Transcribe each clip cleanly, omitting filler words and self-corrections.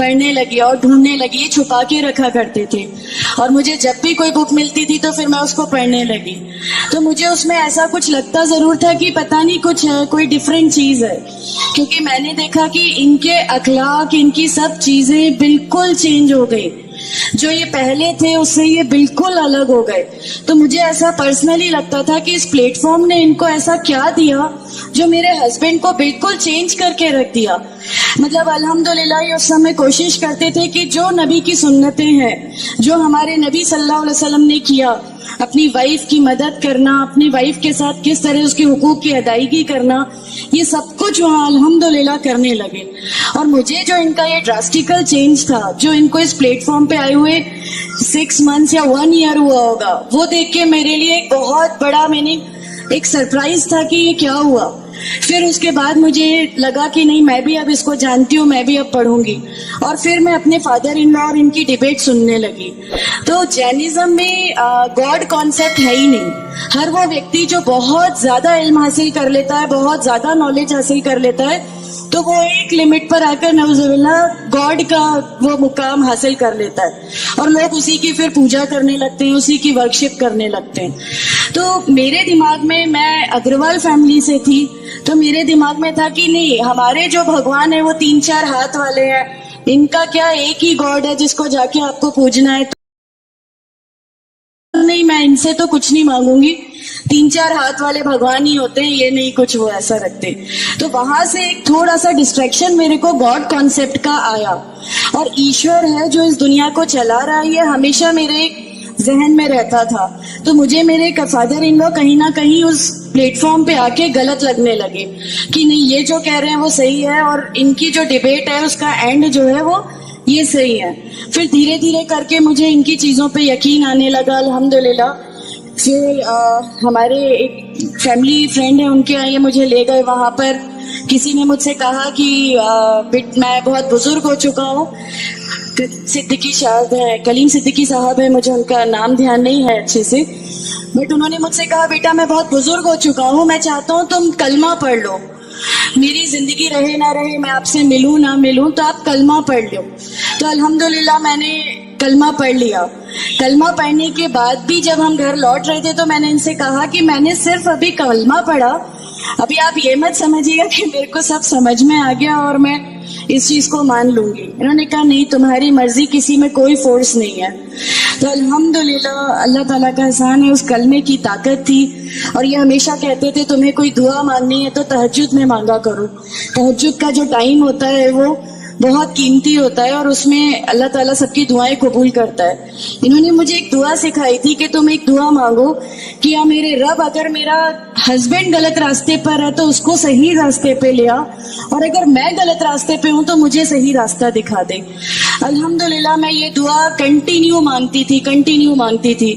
پڑھنے لگی اور ڈھونڈنے لگی. یہ چھپا کے رکھا کرتے تھے اور مجھے جب بھی کوئی بک ملتی تھی تو پھر میں اس کو پڑھنے لگی. تو مجھے اس میں ایسا کچھ لگتا ضرور تھا کہ پتہ نہیں کچھ ہے, کوئی ڈفرینٹ چیز ہے, کیونکہ میں نے دیکھا کہ ان کے اخلاق, ان کی سب چیزیں بالکل چینج ہو گئی. جو یہ پہلے تھے اس سے یہ بالکل الگ ہو گئے. تو مجھے ایسا پرسنلی لگتا تھا کہ اس پلیٹ فارم نے ان کو ایسا کیا دیا جو میرے ہسبینڈ کو بالکل چینج کر کے رکھ دیا. مطلب الحمدللہ یہ اس سمے کوشش کرتے تھے کہ جو نبی کی سنتیں ہیں, جو ہمارے نبی صلی اللہ علیہ وسلم نے کیا, اپنی وائف کی مدد کرنا, اپنی وائف کے ساتھ کس طرح اس کے حقوق کی ادائیگی کرنا, یہ سب کچھ وہاں الحمدللہ کرنے لگے. اور مجھے جو ان کا یہ ڈراسٹیکل چینج تھا, جو ان کو اس پلیٹ فارم پہ آئے ہوئے 6 months یا 1 year ہوا ہوگا, وہ دیکھ کے میرے لیے ایک بہت بڑا, میں نے ایک سرپرائز تھا کہ یہ کیا ہوا. پھر اس کے بعد مجھے لگا کہ نہیں, میں بھی اب اس کو جانتی ہوں, میں بھی اب پڑھوں گی. اور پھر میں اپنے فادر ان لا اور ان کی ڈیبیٹ سننے لگی. تو جینزم میں گاڈ کانسیپٹ ہے ہی نہیں. ہر وہ ویکتی جو بہت زیادہ علم حاصل کر لیتا ہے, بہت زیادہ نالج حاصل کر لیتا ہے, تو وہ ایک لمٹ پر آ کر نعوذ باللہ گاڈ کا وہ مقام حاصل کر لیتا ہے, اور لوگ اسی کی پھر پوجا کرنے لگتے ہیں, اسی کی ورشپ کرنے لگتے ہیں. تو میرے دماغ میں اگروال فیملی سے تھی, تو میرے دماغ میں تھا کہ نہیں, ہمارے جو بھگوان ہیں وہ 3-4 ہاتھ والے ہیں, ان کا کیا ایک ہی گاڈ ہے جس کو جا کے آپ کو پوجنا ہے. نہیں, میں ان سے تو کچھ نہیں مانگوں گی, 3-4 ہاتھ والے بھگوان ہی ہوتے ہیں, یہ نہیں کچھ وہ ایسا رکھتے. تو وہاں سے ایک تھوڑا سا ڈسٹریکشن میرے کو گاڈ کانسیپٹ کا آیا, اور ایشور ہے جو اس دنیا کو چلا رہا ہے, یہ ہمیشہ میرے ذہن میں رہتا تھا. تو مجھے میرے فادر ان لو کہیں نہ کہیں اس پلیٹ فارم پہ آ کے غلط لگنے لگے کہ نہیں, یہ جو کہہ رہے ہیں وہ صحیح ہے, اور ان کی جو ڈیبیٹ ہے اس کا اینڈ جو ہے وہ یہ صحیح ہے. پھر دھیرے دھیرے کر کے مجھے ان کی چیزوں پہ یقین آنے لگا الحمدللہ. پھر ہمارے ایک فیملی فرینڈ ہیں, ان کے آئے مجھے لے گئے وہاں پر. کسی نے مجھ سے کہا کہ میں بہت بزرگ ہو چکا ہوں, صدیقی صاحب ہے, کلیم صدیقی صاحب ہے, مجھے ان کا نام دھیان نہیں ہے اچھے سے, بٹ انہوں نے مجھ سے کہا بیٹا میں بہت بزرگ ہو چکا ہوں, میں چاہتا ہوں تم کلمہ پڑھ لو, میری زندگی رہے نہ رہے, میں آپ سے ملوں نہ ملوں, تو آپ کلمہ پڑھ لو. تو الحمدللہ میں نے کلمہ پڑھ لیا. کلمہ پڑھنے کے بعد بھی جب ہم گھر لوٹ رہے تھے تو میں نے ان سے کہا کہ میں نے صرف ابھی کلمہ پڑھا, ابھی آپ یہ مت سمجھیے گا کہ میرے کو سب سمجھ میں آ گیا اور میں اس چیز کو مان لوں گی. انہوں نے کہا نہیں, تمہاری مرضی, کسی میں کوئی فورس نہیں ہے. تو الحمدللہ اللہ تعالیٰ کا احسان ہے, اس کلمے کی طاقت تھی. اور یہ ہمیشہ کہتے تھے تمہیں کوئی دعا مانگنی ہے تو تہجد میں مانگا کرو, تہجد کا جو ٹائم ہوتا ہے وہ بہت قیمتی ہوتا ہے, اور اس میں اللہ تعالیٰ سب کی دعائیں قبول کرتا ہے. انہوں نے مجھے ایک دعا سکھائی تھی کہ تم ایک دعا مانگو کہ یا میرے رب, اگر میرا ہسبینڈ غلط راستے پر ہے تو اس کو صحیح راستے پہ لیا, اور اگر میں غلط راستے پہ ہوں تو مجھے صحیح راستہ دکھا دے. الحمدللہ میں یہ دعا کنٹینیو مانگتی تھی.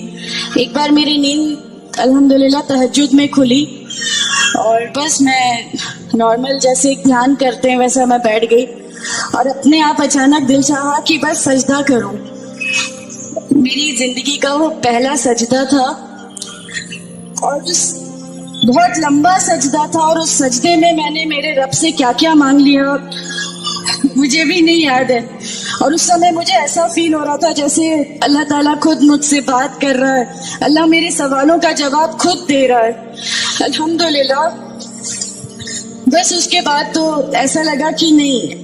ایک بار میری نیند الحمدللہ تہجد میں کھلی, اور بس میں نارمل جیسے دھیان کرتے ہیں ویسا میں بیٹھ گئی, اور اپنے آپ اچانک دل چاہا کہ بس سجدہ کروں. میری زندگی کا وہ پہلا سجدہ تھا, اور بہت لمبا سجدہ تھا, اور اس سجدے میں نے میرے رب سے کیا کیا مانگ لیا مجھے بھی نہیں یاد ہے. اور اس سمے مجھے ایسا فیل ہو رہا تھا جیسے اللہ تعالیٰ خود مجھ سے بات کر رہا ہے, اللہ میرے سوالوں کا جواب خود دے رہا ہے. الحمدللہ. بس اس کے بعد تو ایسا لگا کہ نہیں,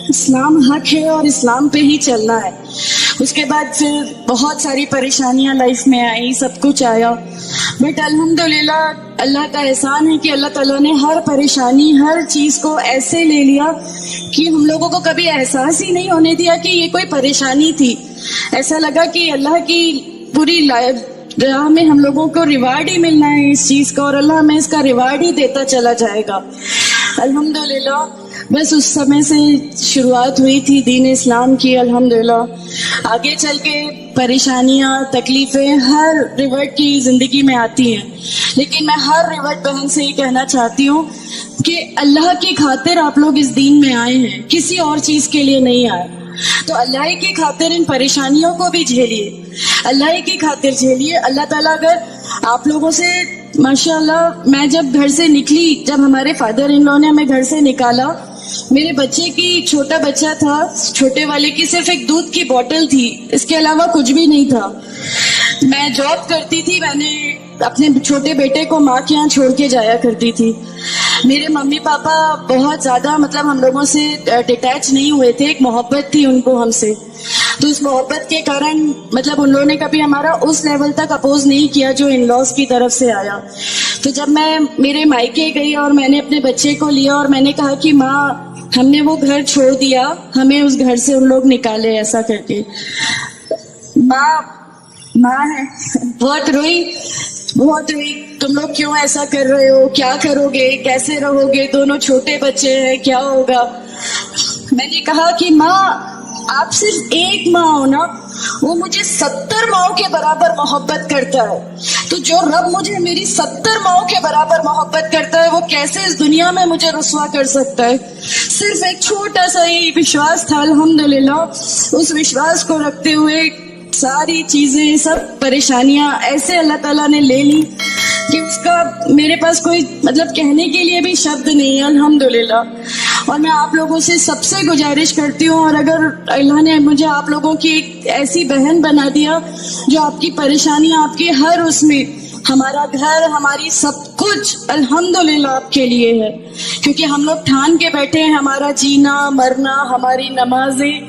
اسلام حق ہے اور اسلام پہ ہی چلنا ہے. اس کے بعد پھر بہت ساری پریشانیاں لائف میں آئی, سب کچھ آیا, بٹ الحمدللہ اللہ کا احسان ہے کہ اللہ تعالیٰ نے ہر پریشانی, ہر چیز کو ایسے لے لیا کہ ہم لوگوں کو کبھی احساس ہی نہیں ہونے دیا کہ یہ کوئی پریشانی تھی. ایسا لگا کہ اللہ کی پوری راہ میں ہم لوگوں کو ریوارڈ ہی ملنا ہے اس چیز کا, اور اللہ ہمیں اس کا ریوارڈ ہی دیتا چلا جائے گا. الحمدللہ. بس اس سمے سے شروعات ہوئی تھی دین اسلام کی. الحمدللہ آگے چل کے پریشانیاں, تکلیفیں ہر ریورٹ کی زندگی میں آتی ہیں, لیکن میں ہر ریورٹ بہن سے یہ کہنا چاہتی ہوں کہ اللہ کی خاطر آپ لوگ اس دین میں آئے ہیں, کسی اور چیز کے لیے نہیں آئے. تو اللہ کی خاطر ان پریشانیوں کو بھی جھیلیے, اللہ کی خاطر جھیلیے. اللہ تعالیٰ اگر آپ لوگوں سے, ماشاء اللہ, میں جب گھر سے نکلی, جب ہمارے فادر ان لو نے ہمیں گھر سے نکالا میرے بچے کی چھوٹا بچہ تھا، چھوٹے والے کی صرف ایک دودھ کی بوٹل تھی، اس کے علاوہ کچھ بھی نہیں تھا. میں جاب کرتی تھی، میں نے اپنے چھوٹے بیٹے کو ماں کے یہاں چھوڑ کے جایا کرتی تھی. میرے ممی پاپا بہت زیادہ ہم لوگوں سے ڈیٹیچ نہیں ہوئے تھے، ایک محبت تھی ان کو ہم سے. تو اس محبت کے کارن ان لوگوں نے کبھی ہمارا اس لیول تک اپوز نہیں کیا جو ان لاز کی طرف سے آیا. تو جب میں میرے مائکے گئی اور میں نے اپنے بچے کو لیا اور میں نے کہا کہ ماں ہم نے وہ گھر چھوڑ دیا، ہمیں اس گھر سے ان لوگ نکالے، ایسا کر کے. ماں ہے، بہت روئی. تم لوگ کیوں ایسا کر رہے ہو، کیا کرو گے، کیسے رہو گے، دونوں چھوٹے بچے ہیں، کیا ہوگا. میں نے کہا کہ ماں آپ صرف ایک ماں ہو نا، وہ مجھے 70 ماؤں کے برابر محبت کرتا ہے. تو جو رب مجھے میری 70 ماؤں کے برابر محبت کرتا ہے، وہ کیسے اس دنیا میں مجھے رسوا کر سکتا ہے. صرف ایک چھوٹا سا ہی وشواس تھا، الحمدللہ. اس وشواس کو رکھتے ہوئے ساری چیزیں، سب پریشانیاں ایسے اللہ تعالیٰ نے لے لی کہ اس کا میرے پاس کوئی کہنے کے لیے بھی شبد نہیں ہے، الحمدللہ. اور میں آپ لوگوں سے سب سے گزارش کرتی ہوں، اور اگر اللہ نے مجھے آپ لوگوں کی ایک ایسی بہن بنا دیا جو آپ کی پریشانیاں، آپ کی ہر اس میں، ہمارا گھر، ہماری سب کچھ الحمدللہ آپ کے لیے ہے. کیونکہ ہم لوگ ٹھان کے بیٹھے ہیں، ہمارا جینا مرنا، ہماری نمازیں،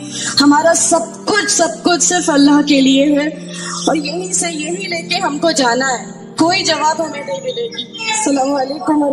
ہمارا سب کچھ صرف اللہ کے لیے ہے. اور یہی لے کے ہم کو جانا ہے، کوئی جواب ہمیں نہیں ملے گی. السلام علیکم.